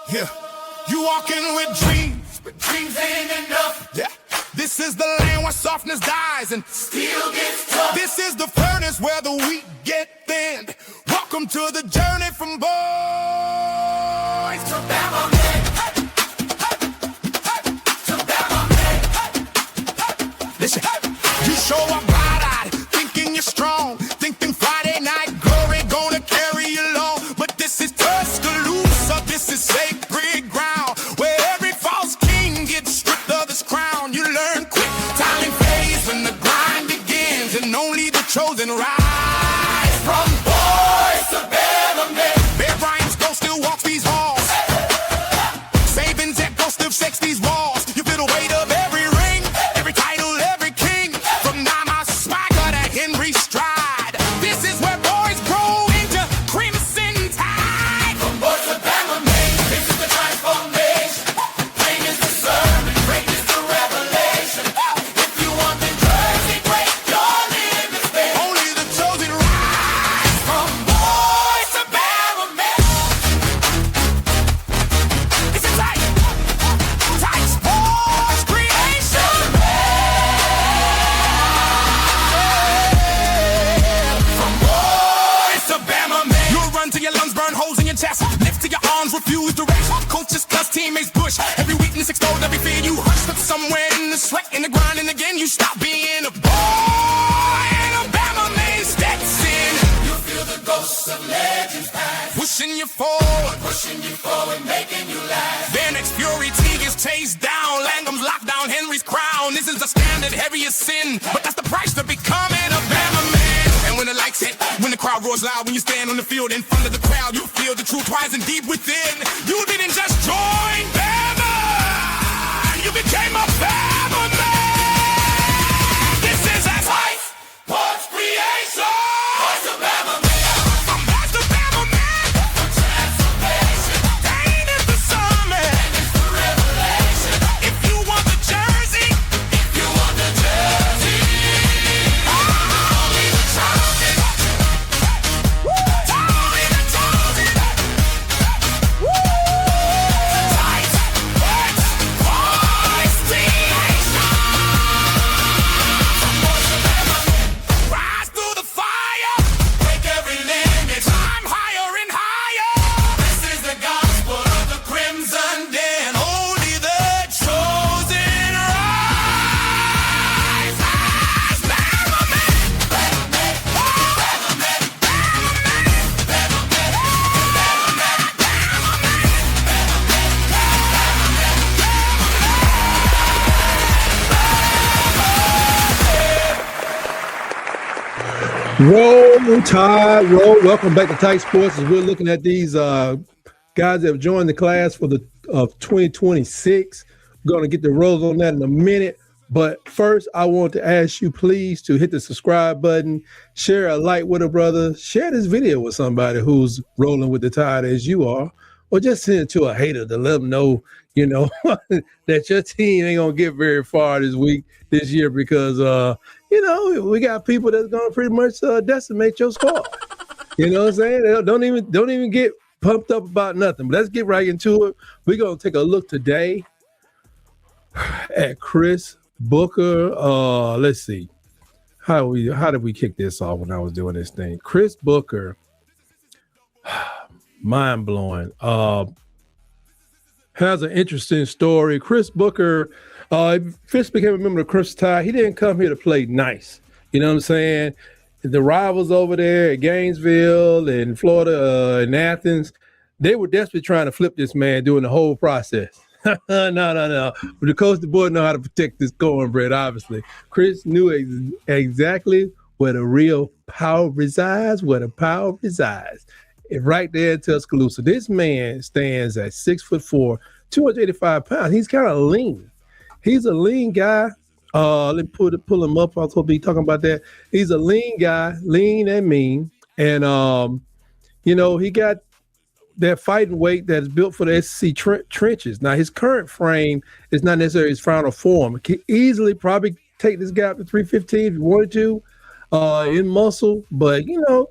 Yeah. You walking with dreams, but dreams ain't enough. Yeah. This is the land where softness dies and steel gets tough. This is the furnace where the wheat get thinned. Welcome to the journey from boys to Bama men. To Bama men. Listen, you show up wide-eyed, thinking you're strong, thinking Friday night glory gonna carry you long. But this is Tuscaloosa, this is sacred ground, where every false king gets stripped of his crown. You learn quick, time fades when the grind begins, and only the chosen rise from boys to Bama men. Bear Bryant's ghost still walks these halls. Saban's echo still shakes these walls. You feel the weight of every ring, every title, every king. From Nama Swagger to Henry Stride. This is where boys grow into crimson tide. From boys to Bama men, this is the transformation. Plain is the sermon, great is the revelation. If you want the jersey great, you're living faith. Only the chosen rise from boys to Bama men. It's a tight sports creation. From boys to Bama men. You'll run till your lungs burn holes in your chest. Lift to your arms, refuse to rest. Coaches cuss, teammates push. Every weakness exposed, every fear you hush. But somewhere in the sweat, in the grind, and again you stop being a boy. And a Bama man steps in. You feel the ghosts of legends past, pushing you forward, making you laugh. Their next fury, Tigers chased down. Langham's locked down Henry's crown. This is the standard, heaviest sin, but that's the price to becoming a Bama man. And when the lights hit, when the crowd roars loud, when you stand on the field in front of the crowd, you feel the truth rising deep within. You didn't just join Bama, you became a Bama man. This is a tight sports creation. Boys to Bama men. From boys to Bama men. For transformation. Pain is the summit. Pain is the revelation. If you want the jersey. If you want the jersey. Only the chosen. Only the chosen. Tight sports creation. From boys to Bama men. Rise through the fire. Break every limit. Climb higher and higher. This is the gospel of the crimson den. Only the chosen rise. As Bama men. Bama men. Bama men. Bama men. Bama men. Roll Tide, roll. Welcome back to Tight Sports. As we're looking at these guys that have joined the class for the of 2026. We're going to get the rolls on that in a minute. But first, I want to ask you, please, to hit the subscribe button, share a like with a brother, share this video with somebody who's rolling with the Tide as you are, or just send it to a hater to let them know, that your team ain't going to get very far this year, because, we got people that's going to pretty much decimate your squad. You know what I'm saying? They don't even get pumped up about nothing. But let's get right into it. We're going to take a look today at Chris Booker. Let's see. How did we kick this off when I was doing this thing? Chris Booker, mind-blowing. Has an interesting story. Chris Booker first became a member of Chris Tide. He didn't come here to play nice. You know what I'm saying? The rivals over there at Gainesville and Florida and Athens, they were desperately trying to flip this man during the whole process. No. But the coach, the boy, know how to protect this cornbread, obviously. Chris knew exactly where the real power resides, right there in Tuscaloosa. This man stands at 6'4", 285 pounds. He's kind of lean. He's a lean guy. Let me pull him up. I was hoping to be talking about that. He's a lean guy, lean and mean. And, he got that fighting weight that is built for the SEC trenches. Now, his current frame is not necessarily his final form. He could easily probably take this guy up to 315 if he wanted to. in muscle, but you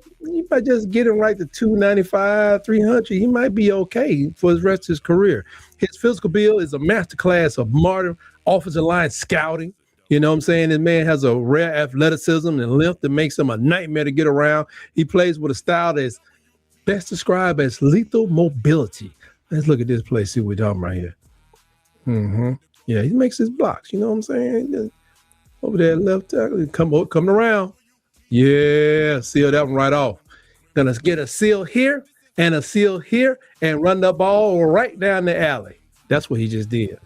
might just get him right to 295, 300. He might be okay for the rest of his career. His physical build is a masterclass of modern offensive line scouting. You know what I'm saying? This man has a rare athleticism and length that makes him a nightmare to get around. He plays with a style that's best described as lethal mobility. Let's look at this play, see what we're talking about here. Yeah, he makes his blocks. You know what I'm saying? Over there, left tackle, coming around. Yeah, seal that one right off. Gonna get a seal here and a seal here and run the ball right down the alley. That's what he just did.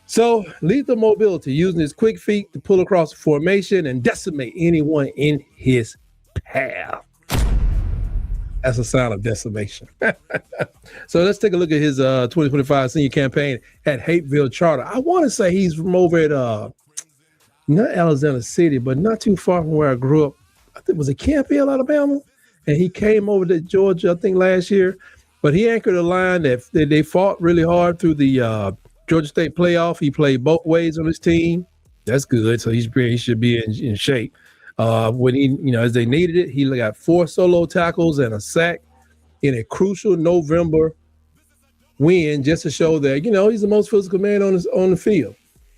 So lethal mobility, using his quick feet to pull across the formation and decimate anyone in his path. That's a sign of decimation. So let's take a look at his 2025 senior campaign at Hapeville Charter. I want to say he's from over at not Alexander City, but not too far from where I grew up. I think it was Campbell, Alabama, and he came over to Georgia, I think, last year. But he anchored a line that they fought really hard through the Georgia State playoff. He played both ways on his team. That's good. So he should be in shape. When as they needed it, he got 4 solo tackles and a sack in a crucial November win, just to show that he's the most physical man on the field.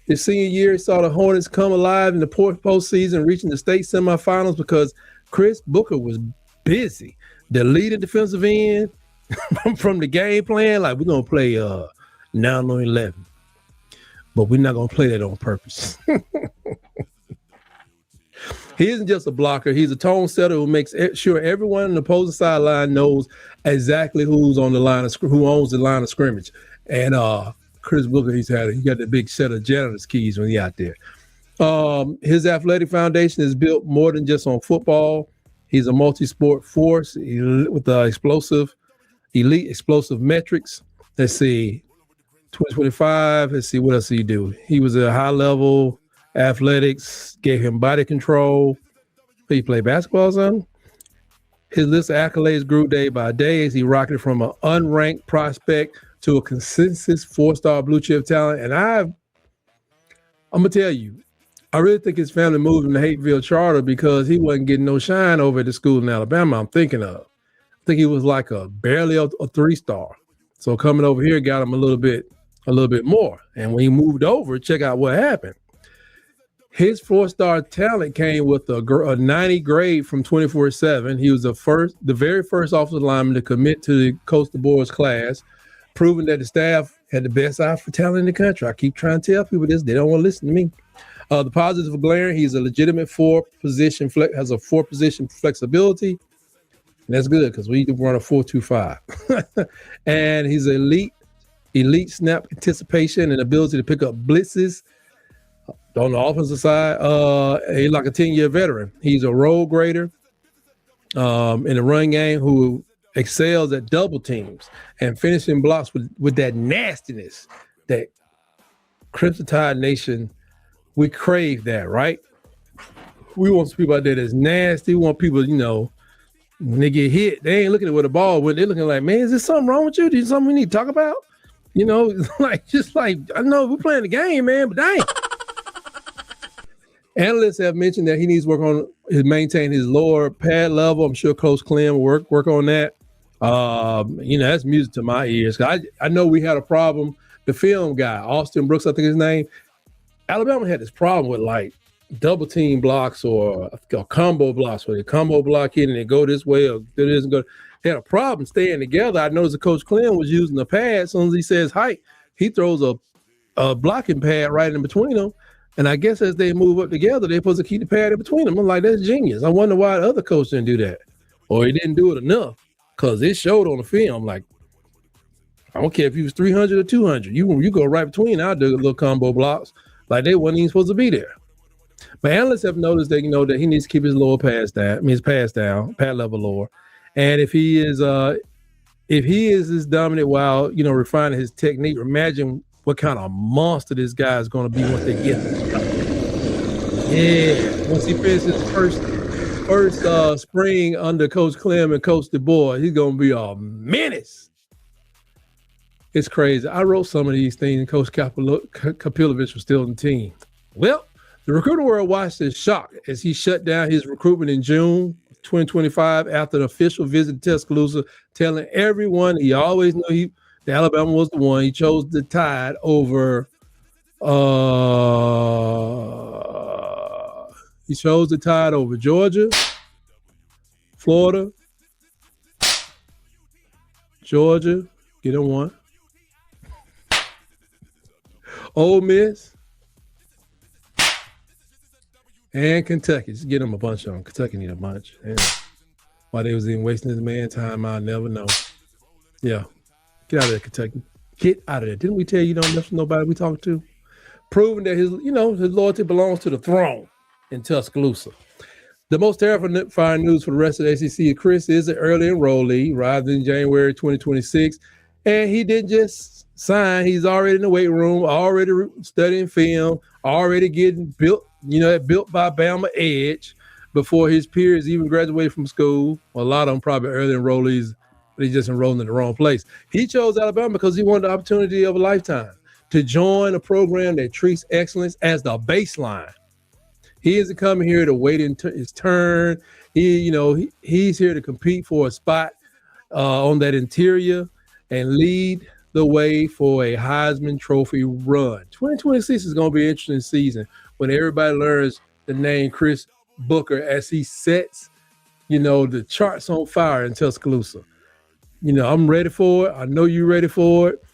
His senior year, he saw the Hornets come alive in the postseason, reaching the state semifinals because Chris Booker was busy. The leading defensive end from the game plan, like, we're gonna play 9 on 11, but we're not gonna play that on purpose. He isn't just a blocker. He's a tone setter who makes sure everyone on the opposing sideline knows exactly who owns the line of scrimmage. And Chris Booker, he got the big set of janitor's keys when he's out there. His athletic foundation is built more than just on football. He's a multi-sport force with elite explosive metrics. Let's see, 2025. Let's see, what else did he do? He was a high-level athletics, gave him body control. He played basketball or something. His list of accolades grew day by day as he rocketed from an unranked prospect to a consensus 4-star blue chip talent. And I'm gonna tell you, I really think his family moved him to Hapeville Charter because he wasn't getting no shine over at the school in Alabama I'm thinking of. I think he was like barely a 3-star. So coming over here got him a little bit more. And when he moved over, check out what happened. His 4-star talent came with a 90 grade from 24/7. He was the very first offensive lineman to commit to the Coastal Boys class, proving that the staff had the best eye for talent in the country. I keep trying to tell people this. They don't want to listen to me. The positives of glaring, he's a legitimate has a 4-position flexibility. And that's good because we run a 4-2-5. And he's elite snap anticipation and ability to pick up blitzes. On the offensive side, he's like a 10-year veteran. He's a role grader in the run game who excels at double teams and finishing blocks with that nastiness that Crimson Tide Nation, we crave that, right? We want people out there that's nasty. We want people, when they get hit, they ain't looking at where the ball went. They're looking like, man, is there something wrong with you? Is there something we need to talk about? I know we're playing the game, man, but dang. Analysts have mentioned that he needs to work on maintain his lower pad level. I'm sure Coach Clem will work on that. That's music to my ears. I know we had a problem. The film guy, Austin Brooks, I think his name. Alabama had this problem with like double team blocks or combo blocks, where they combo block in and they go this way or do this and go. They had a problem staying together. I noticed that Coach Clem was using the pad. As soon as he says height, he throws a blocking pad right in between them. And I guess as they move up together, they're supposed to keep the pad in between them. I'm like, that's genius. I wonder why the other coach didn't do that. Or he didn't do it enough because it showed on the film. Like, I don't care if he was 300 or 200. You go right between. I'll do little combo blocks. Like they wasn't even supposed to be there. But analysts have noticed that, that he needs to keep his lower pads down. His pads down, pad level lower. And if he is as dominant while, refining his technique, imagine what kind of monster this guy is going to be once they get him. Yeah, once he finishes his first spring under Coach Clem and Coach DuBois, he's going to be a menace. It's crazy. I wrote some of these things, and Coach Kapilovich was still on the team. Well, The recruiting world watched in shock as he shut down his recruitment in June 2025 after an official visit to Tuscaloosa, telling everyone he always knew the Alabama was the one. He chose the Tide over Georgia, Florida, Georgia, get him one, Ole Miss, and Kentucky. Just get him a bunch of them. Kentucky need a bunch. And while they was even wasting this man's time, I'll never know. Yeah. Get out of there, Kentucky. Get out of there. Didn't we tell you don't mess with nobody we talked to? Proving that his loyalty belongs to the throne in Tuscaloosa. The most terrifying news for the rest of the SEC is Chris is an early enrollee, arrived in January 2026. And he didn't just sign. He's already in the weight room, already studying film, already getting built, built by Bama Edge before his peers even graduated from school. Well, a lot of them probably early enrollees, but he just enrolled in the wrong place. He chose Alabama because he wanted the opportunity of a lifetime to join a program that treats excellence as the baseline. He isn't coming here to wait his turn. He's here to compete for a spot on that interior and lead the way for a Heisman Trophy run. 2026 is going to be an interesting season when everybody learns the name Chris Booker as he sets, the charts on fire in Tuscaloosa. I'm ready for it. I know you're ready for it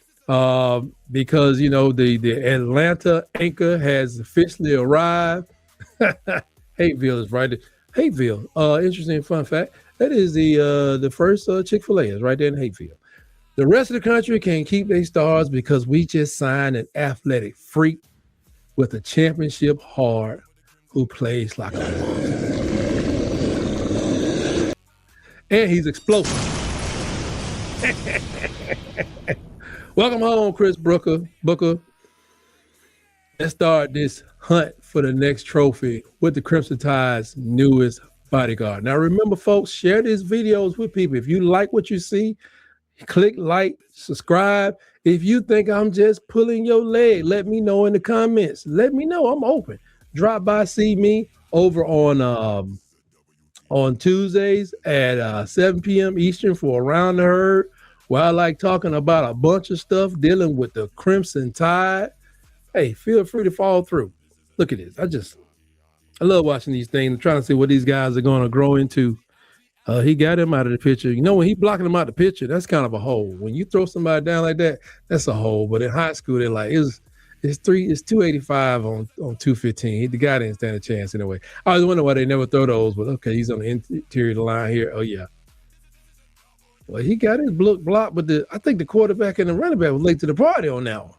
because, the Atlanta anchor has officially arrived. Hapeville is right there. Hapeville, interesting fun fact. That is the first Chick-fil-A is right there in Hapeville. The rest of the country can keep their stars because we just signed an athletic freak with a championship heart who plays like a monster. And he's explosive. Welcome home, Chris Booker. Let's start this hunt for the next trophy with the Crimson Tide's newest bodyguard. Now, remember, folks, share these videos with people. If you like what you see, click like, subscribe. If you think I'm just pulling your leg, let me know in the comments. Let me know. I'm open. Drop by, see me over on Tuesdays at 7 p.m. Eastern for Around the Herd, where I like talking about a bunch of stuff dealing with the Crimson Tide. Hey, feel free to follow through. Look at this. I love watching these things and trying to see what these guys are going to grow into. He got him out of the picture. When he blocking him out of the picture, that's kind of a hole. When you throw somebody down like that, that's a hole. But in high school, they're like, it's 285 on 215. The guy didn't stand a chance anyway. I always wonder why they never throw those, but okay, he's on the interior of the line here. Oh, yeah. Well, he got his block, but I think the quarterback and the running back was late to the party on that one.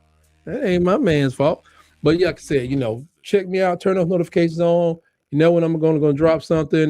That ain't my man's fault. But yeah, like I said, check me out, turn those notifications on. When I'm going to drop something.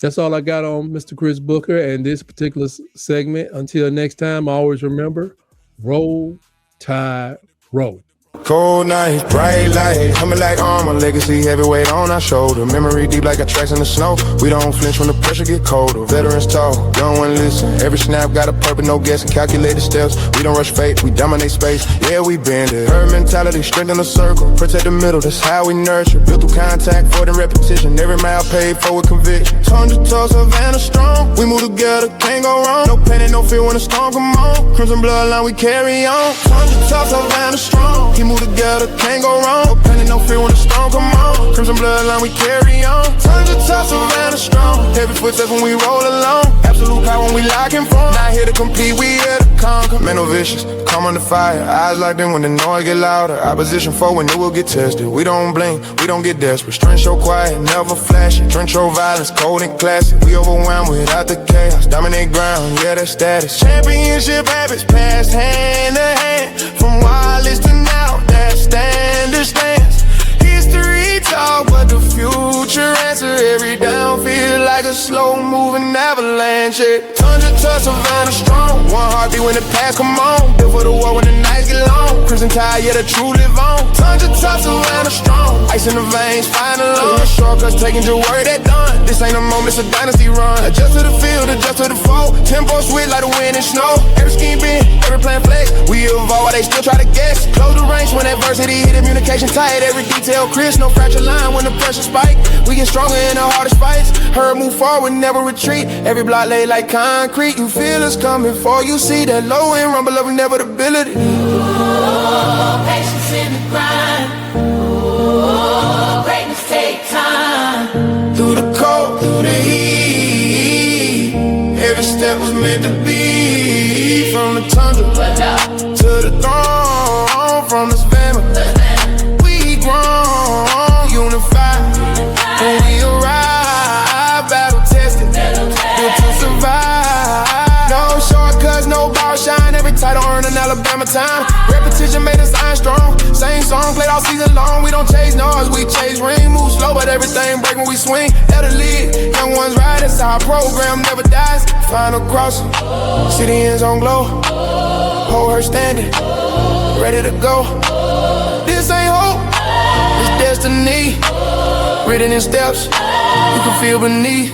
That's all I got on Mr. Chris Booker and this particular segment. Until next time, always remember, roll, tide, roll. Cold night, bright light, coming like armor, legacy heavyweight on our shoulder. Memory deep like our tracks in the snow. We don't flinch when the pressure get colder. Veterans talk, young one listen. Every snap got a purpose, no guessing. Calculated steps, we don't rush fate, we dominate space. Yeah, we bend it. Herd mentality, strengthen the circle. Protect the middle, that's how we nurture. Built through contact, for the repetition. Every mile paid for with conviction. Tongue to toe, Savannah strong. We move together, can't go wrong. No pain and no fear when the storm come on. Crimson bloodline, we carry on. Tongue to toe, Savannah strong. We move together, can't go wrong. No pain and no fear when the storm come on. Crimson bloodline, we carry on. Tons of tops around strong. Heavy footsteps when we roll along. Absolute power when we lock and form. Not here to compete, we here to conquer. Mental vicious, come under fire. Eyes locked in when the noise get louder. Opposition foe when it will get tested. We don't blink, we don't get desperate. Strength show quiet, never flashing. Trench show violence, cold and classic. We overwhelmed without the chaos. Dominate ground, yeah, that's status. Championship habits passed hand to hand. From wireless to now, that standard stands. History talk, but the future answer. Every down feel like a slow moving avalanche. land shit. Tundra to Savannah strong. One heartbeat when the past come on. Built for the war when the nights get long. Crimson tide, yeah, the true live on. Tundra to Savannah strong. Ice in the veins, flying along. Shortcuts taking your word that done. This ain't a moment, it's a dynasty run. Adjust to the field, adjust to the foe. Tempo switch like the wind and snow. Every scheme been, every plan flex. We evolve while they still try to guess. Close the range when adversity hit, communication tight. Every detail crisp, no fracture line when the pressure spike. We get stronger in the hardest fights. Heard move forward, never retreat. Every block laid like concrete. You feel us coming for you. See that low end rumble of inevitability. Ooh, patience in the grind. Ooh, greatness take time. Through the cold, through the heat. Every step was meant to be. From the tundra to the throne. From this family, we grown, unified. When we arrive, battle tested, built to survive. No shortcuts, no ball shine. Every title earned in Alabama time. Repetition made us iron strong. Same song played all season long. We don't chase noise, we chase ring. Move slow, but everything break when we swing. Let it lead, young ones ride. That's our program never dies. Final crossing, see the end zone glow. Hold her standing, ready to go. This ain't hope, it's destiny. Written in steps, you can feel beneath.